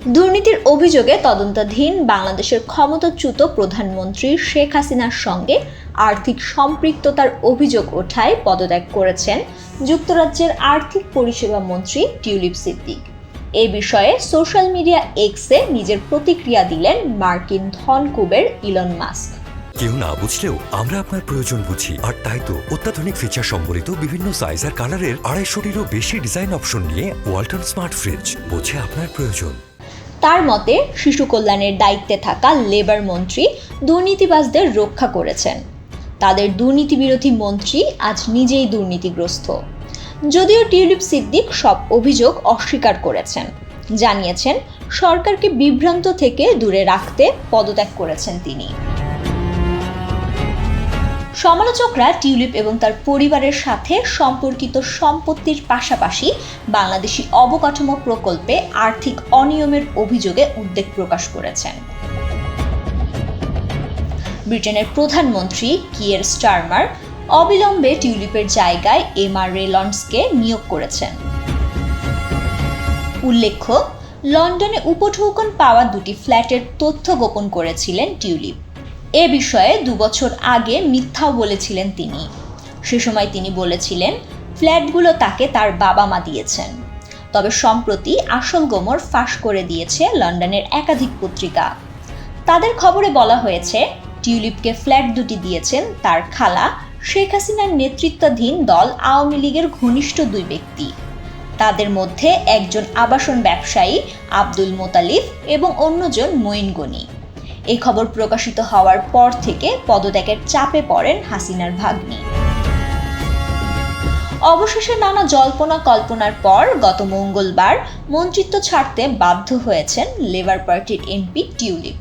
দুর্নীতির অভিযোগে তদন্তাধীন বাংলাদেশের ক্ষমতাচ্যুত প্রধানমন্ত্রী শেখ হাসিনার সঙ্গে আর্থিক সম্পৃক্ততার অভিযোগ ওঠায় পদত্যাগ করেছেন যুক্তরাজ্যের আর্থিক পরিষেবা মন্ত্রী টিউলিপ সিদ্দিক। এ বিষয়ে সোশ্যাল মিডিয়া এক্সে নিজের প্রতিক্রিয়া দিলেন মার্কিন ধনকুবের ইলন মাস্ক। কেউ না বুঝলেও আমরা আপনার প্রয়োজন বুঝি, আর তাই তো অত্যাধুনিক ফিচার সম্বলিত বিভিন্ন সাইজ আর কালারের 250-টিরও বেশি ডিজাইন অপশন নিয়ে ওয়ালটন স্মার্ট ফ্রিজ বোঝে আপনার প্রয়োজন। তার মতে, শিশু কল্যাণের দায়িত্বে থাকা লেবার মন্ত্রী দুর্নীতিবাজদের রক্ষা করেছেন। তাদের দুর্নীতিবিরোধী মন্ত্রী আজ নিজেই দুর্নীতিগ্রস্ত। যদিও টিউলিপ সিদ্দিক সব অভিযোগ অস্বীকার করেছেন, জানিয়েছেন সরকারকে বিভ্রান্ত থেকে দূরে রাখতে পদত্যাগ করেছেন তিনি। সমালোচকরা টিউলিপ এবং তার পরিবারের সাথে সম্পর্কিত সম্পত্তির পাশাপাশি বাংলাদেশি অবকাঠামো প্রকল্পে আর্থিক অনিয়মের অভিযোগে উদ্বেগ প্রকাশ করেছেন। ব্রিটেনের প্রধানমন্ত্রী কিয়ের স্টারমার অবিলম্বে টিউলিপের জায়গায় এমা রেলন্ডসকে নিয়োগ করেছেন। উল্লেখ্য, লন্ডনে উপঢৌকন পাওয়া দুটি ফ্ল্যাটের তথ্য গোপন করেছিলেন টিউলিপ। এ বিষয়ে 2 বছর আগে মিথ্যাও বলেছিলেন তিনি। সে সময় তিনি বলেছিলেন ফ্ল্যাটগুলো তাকে তার বাবা মা দিয়েছেন। তবে সম্প্রতি আসল গোমর ফাঁস করে দিয়েছে লন্ডনের একাধিক পত্রিকা। তাদের খবরে বলা হয়েছে টিউলিপকে ফ্ল্যাট দুটি দিয়েছেন তার খালা শেখ হাসিনার নেতৃত্বাধীন দল আওয়ামী লীগের ঘনিষ্ঠ 2 ব্যক্তি। তাদের মধ্যে একজন আবাসন ব্যবসায়ী আব্দুল মোতালিব এবং অন্যজন মঈন গনি। এই খবর প্রকাশিত হওয়ার পর থেকে পদত্যাগের চাপে পড়েন হাসিনার ভাগ্নি। অবশেষে নানা জল্পনা কল্পনার পর গত মঙ্গলবার মন্ত্রিত্ব ছাড়তে বাধ্য হয়েছেন লেবার পার্টির এমপি টিউলিপ।